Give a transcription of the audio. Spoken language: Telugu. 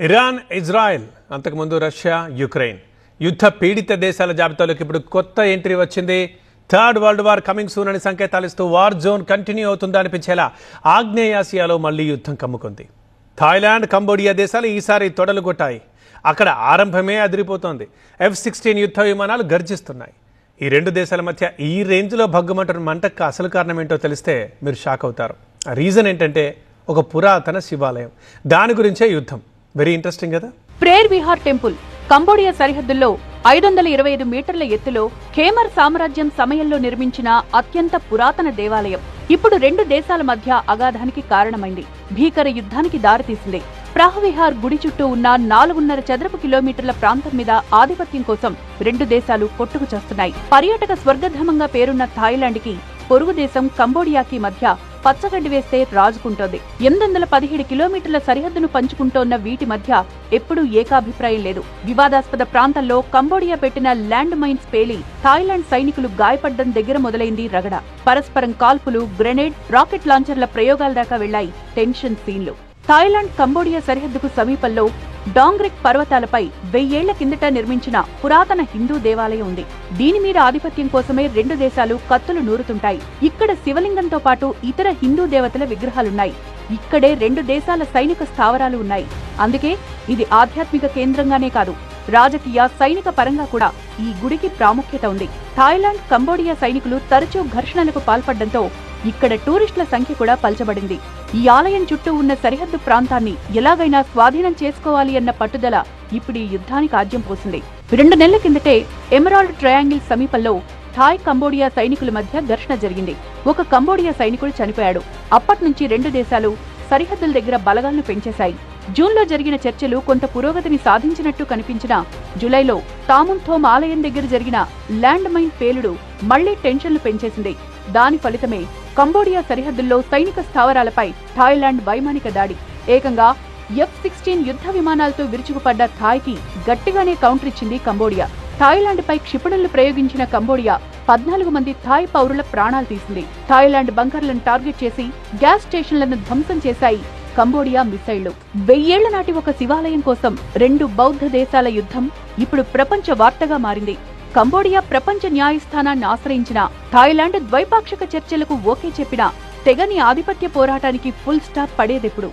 ఇరాన్, ఇజ్రాయెల్, అంతకుముందు రష్యా, యుక్రెయిన్ యుద్ధ పీడిత దేశాల జాబితాలోకి ఇప్పుడు కొత్త ఎంట్రీ వచ్చింది. Third world war coming soon అని సంకేతాలిస్తూ వార్ జోన్ కంటిన్యూ అవుతుందా అనిపించేలా ఆగ్నేయాసియాలో మళ్లీ యుద్ధం కమ్ముకుంది. థాయిలాండ్, కంబోడియా దేశాలు ఈసారి తొడలు కొట్టాయి. అక్కడ ఆరంభమే అదిరిపోతోంది. F-16 యుద్ధ విమానాలు గర్జిస్తున్నాయి. ఈ రెండు దేశాల మధ్య ఈ రేంజ్లో భగ్గుమంటున్న మంటకు అసలు కారణం ఏంటో తెలిస్తే మీరు షాక్ అవుతారు. ఆ రీజన్ ఏంటంటే ఒక పురాతన శివాలయం. దాని గురించే యుద్ధం. వెరీ ఇంట్రెస్టింగ్ కదా. ప్రేర్ విహార్ టెంపుల్ కంబోడియా సరిహద్దుల్లో 525 మీటర్ల ఎత్తులో ఖేమర్ సామ్రాజ్యం సమయంలో నిర్మించిన అత్యంత పురాతన దేవాలయం ఇప్పుడు రెండు దేశాల మధ్య అగాధానికి కారణమైంది. భీకర యుద్ధానికి దారితీసింది. ప్రాహవిహార్ గుడి చుట్టూ ఉన్న 4.5 చదరపు కిలోమీటర్ల ప్రాంతం మీద ఆధిపత్యం కోసం రెండు దేశాలు కొట్టుకు చేస్తున్నాయి. పర్యాటక స్వర్గధామంగా పేరున్న థాయిలాండ్ కి పొరుగు దేశం కంబోడియాకి మధ్య పచ్చగడ్డి వేస్తే రాజుకుంటోంది. 817 కిలోమీటర్ల సరిహద్దును పంచుకుంటోన్న వీటి మధ్య ఎప్పుడూ ఏకాభిప్రాయం లేదు. వివాదాస్పద ప్రాంతంలో కంబోడియా పెట్టిన ల్యాండ్ మైన్స్ పేలి థాయిలాండ్ సైనికులు గాయపడ్డం దగ్గర మొదలైంది రగడ. పరస్పరం కాల్పులు, గ్రెనేడ్, రాకెట్ లాంచర్ల ప్రయోగాల దాకా వెళ్లాయి టెన్షన్ సీన్లు. థాయిలాండ్ కంబోడియా సరిహద్దుకు సమీపంలో డాంగ్రెక్ పర్వతాలపై 1000 ఏళ్ల కిందట నిర్మించిన పురాతన హిందూ దేవాలయం ఉంది. దీని మీద ఆధిపత్యం కోసమే రెండు దేశాలు కత్తులు నూరుతుంటాయి. ఇక్కడ శివలింగంతో పాటు ఇతర హిందూ దేవతల విగ్రహాలున్నాయి. ఇక్కడే రెండు దేశాల సైనిక స్థావరాలు ఉన్నాయి. అందుకే ఇది ఆధ్యాత్మిక కేంద్రంగానే కాదు, రాజకీయ, సైనిక పరంగా కూడా ఈ గుడికి ప్రాముఖ్యత ఉంది. థాయిలాండ్, కంబోడియా సైనికులు తరచూ ఘర్షణలకు పాల్పడడంతో ఇక్కడ టూరిస్టుల సంఖ్య కూడా పల్చబడింది. ఈ ఆలయం చుట్టూ ఉన్న సరిహద్దు ప్రాంతాన్ని ఎలాగైనా స్వాధీనం చేసుకోవాలి అన్న పట్టుదల ఇప్పుడు ఈ యుద్ధానికి ఆజ్యం పోసింది. 2 నెలల కిందటే ఎమరాల్డ్ ట్రయాంగిల్ సమీపంలో థాయ్, కంబోడియా సైనికుల మధ్య ఘర్షణ జరిగింది. ఒక కంబోడియా సైనికుడు చనిపోయాడు. అప్పట్నుంచి రెండు దేశాలు సరిహద్దుల దగ్గర బలగాలను పెంచేశాయి. జూన్లో జరిగిన చర్చలు కొంత పురోగతిని సాధించినట్టు కనిపించినా జులైలో తాముంథోమ్ ఆలయం దగ్గర జరిగిన ల్యాండ్ మైన్ పేలుడు మళ్లీ టెన్షన్లు పెంచేసింది. దాని ఫలితమే కంబోడియా సరిహద్దుల్లో సైనిక స్థావరాలపై థాయిలాండ్ వైమానిక దాడి. ఏకంగా F-16 యుద్ధ విమానాలతో విరుచుకుపడ్డ థాయ్కి గట్టిగానే కౌంటర్ ఇచ్చింది కంబోడియా. థాయిలాండ్ పై క్షిపణులు ప్రయోగించిన కంబోడియా 14 మంది థాయ్ పౌరుల ప్రాణాలు తీసింది. థాయిలాండ్ బంకర్లను టార్గెట్ చేసి గ్యాస్ స్టేషన్లను ధ్వంసం చేశాయి కంబోడియా మిసైళ్లు. 1000 ఏళ్ల నాటి ఒక శివాలయం కోసం రెండు బౌద్ధ దేశాల యుద్ధం ఇప్పుడు ప్రపంచ వార్తగా మారింది. కంబోడియా ప్రపంచ న్యాయస్థానాన్ని ఆశ్రయించిన థాయిలాండ్ ద్వైపాక్షిక చర్చలకు ఓకే చెప్పినా తెగని ఆధిపత్య పోరాటానికి ఫుల్ స్టాప్ పడేదెప్పుడు?